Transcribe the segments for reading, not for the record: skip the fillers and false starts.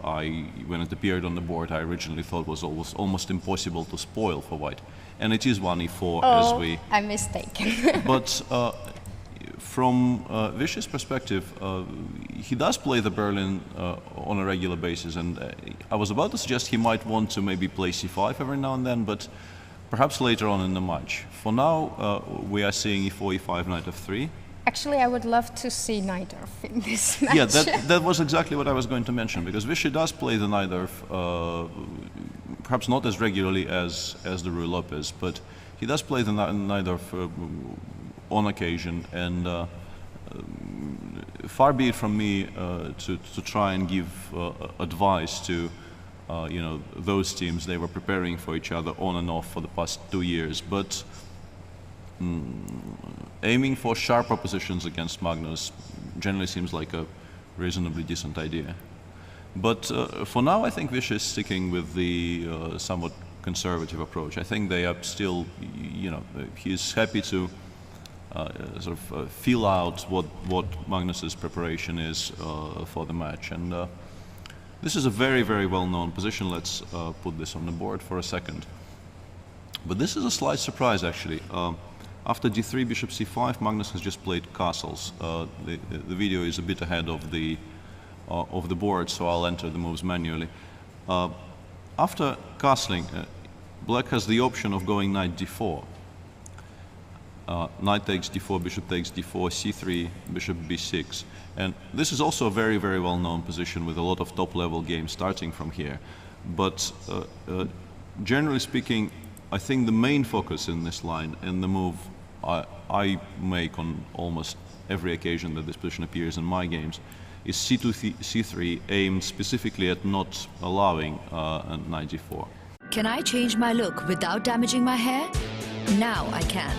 when it appeared on the board, I originally thought was almost impossible to spoil for white. And it is one e4 as we... I'm mistaken. But from Vishy's perspective, he does play the Berlin on a regular basis, and I was about to suggest he might want to maybe play c5 every now and then, but perhaps later on in the match. For now, we are seeing e4, e5, knight f3. Actually, I would love to see Najdorf in this match. Yeah, that was exactly what I was going to mention, because Vishy does play the Najdorf, perhaps not as regularly as the Ruy Lopez, but he does play the Najdorf on occasion, and far be it from me to try and give advice to those teams. They were preparing for each other on and off for the past 2 years, but aiming for sharper positions against Magnus generally seems like a reasonably decent idea. But for now, I think Vishy is sticking with the somewhat conservative approach. I think they are still, he's happy to sort of feel out what Magnus's preparation is for the match. And this is a very, very well-known position. Let's put this on the board for a second. But this is a slight surprise, actually. After d3, bishop c5, Magnus has just played castles. The video is a bit ahead of the board, so I'll enter the moves manually. After castling, black has the option of going knight d4. Knight takes d4, bishop takes d4, c3, bishop b6. And this is also a very, very well-known position with a lot of top-level games starting from here. But generally speaking, I think the main focus in this line and the move I make on almost every occasion that this position appears in my games is c2, c3, aimed specifically at not allowing knight g4. Can I change my look without damaging my hair? Now I can.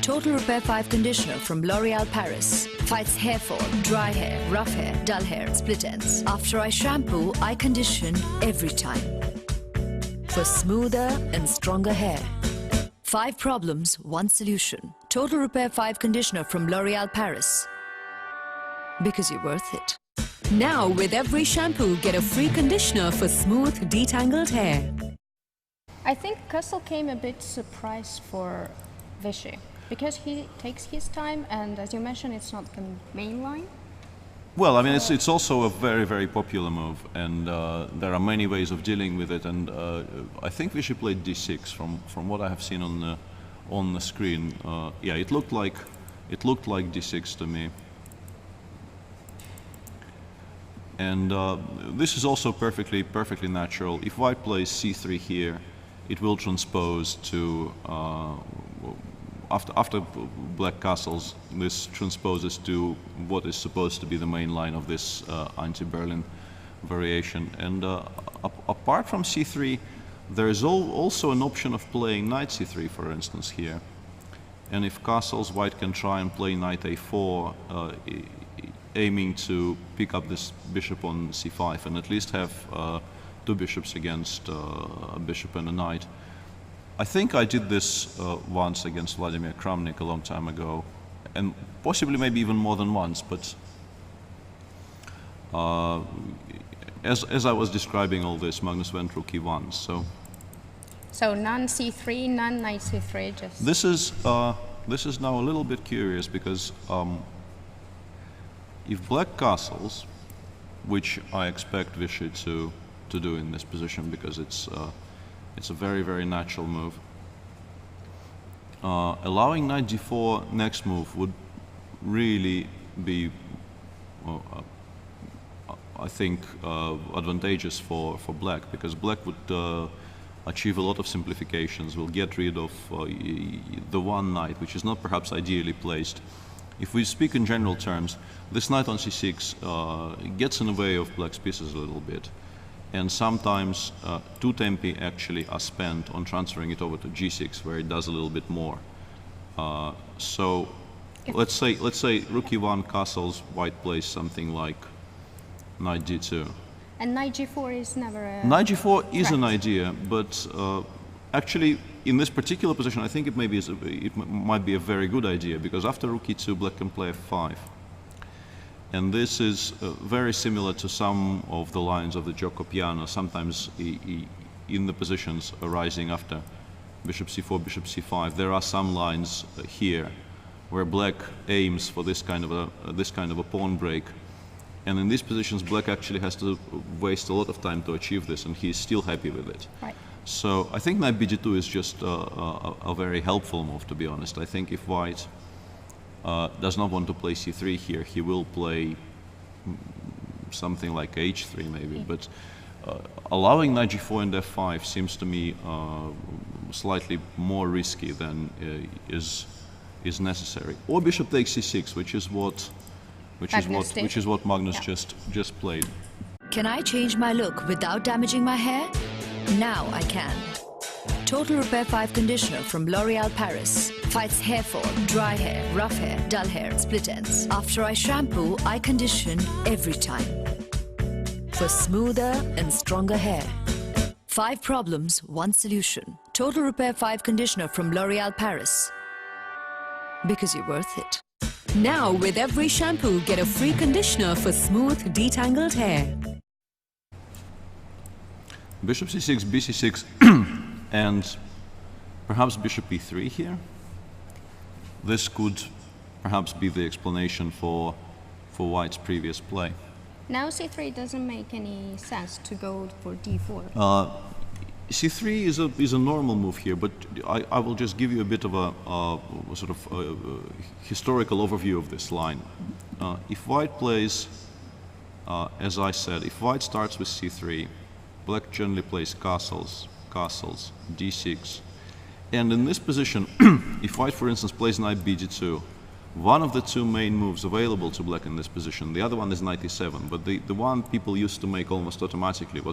Total Repair 5 conditioner from L'Oréal Paris fights hair fall, dry hair, rough hair, dull hair, split ends. After I shampoo, I condition every time for smoother and stronger hair. 5 problems, 1 solution. Total Repair 5 conditioner from L'Oréal Paris. Because you're worth it. Now, with every shampoo, get a free conditioner for smooth, detangled hair. I think Castle came a bit surprised for Vishy, because he takes his time, and as you mentioned, it's not the main line. Well, I mean, it's also a very, very popular move, and there are many ways of dealing with it. And I think Vishy played d6 from what I have seen on the screen. Yeah, it looked like d6 to me. And this is also perfectly natural. If white plays c3 here, it will transpose to after black castles, this transposes to what is supposed to be the main line of this anti-Berlin variation. And apart from c3, there is also an option of playing knight c3, for instance, here. And if castles, white can try and play knight a4, aiming to pick up this bishop on c5 and at least have 2 bishops against a bishop and a knight. I think I did this once against Vladimir Kramnik a long time ago, and possibly maybe even more than once, but as I was describing all this, Magnus went rook e1, so none c3, none knight c3, just... This is now a little bit curious, because if black castles, which I expect Vishy to do in this position, because it's a very, very natural move. Allowing knight d4 next move would really be, I think, advantageous for black, because black would achieve a lot of simplifications, will get rid of the one knight, which is not perhaps ideally placed. If we speak in general terms, this knight on c6 gets in the way of black's pieces a little bit. And sometimes 2 tempi actually are spent on transferring it over to g6, where it does a little bit more. So let's say rook e1 castles, white plays something like knight d2. And knight g4 is never a... Knight g4 is an idea, but actually in this particular position I think it might be a very good idea, because after rook e2 black can play f5. And this is very similar to some of the lines of the gioco piano, sometimes in the positions arising after bishop c4, bishop c5. There are some lines here where black aims for this kind of a pawn break. And in these positions, black actually has to waste a lot of time to achieve this, and he's still happy with it. Right. So I think knight bg2 is just a very helpful move, to be honest. I think if white does not want to play c3 here, he will play something like h3 maybe. But allowing knight g4 and f5 seems to me slightly more risky than is necessary. Or bishop takes c6, which is what Magnus just played. Can I change my look without damaging my hair? Now I can. Total Repair 5 conditioner from L'Oreal Paris fights hair fall, dry hair, rough hair, dull hair, split ends. After I shampoo, I condition every time for smoother and stronger hair. 5 problems, 1 solution. Total Repair 5 conditioner from L'Oreal Paris. Because you're worth it. Now, with every shampoo, get a free conditioner for smooth, detangled hair. Bishop c6, bc6, and perhaps bishop e3 here. This could perhaps be the explanation for white's previous play. Now c3 doesn't make any sense to go for d4. c3 is a normal move here, but I will just give you a bit of a sort of historical overview of this line. If white plays, as I said, if white starts with c3, black generally plays castles, d6. And in this position, if white, for instance, plays knight bd2, one of the two main moves available to black in this position, the other one is knight e7, but the one people used to make almost automatically was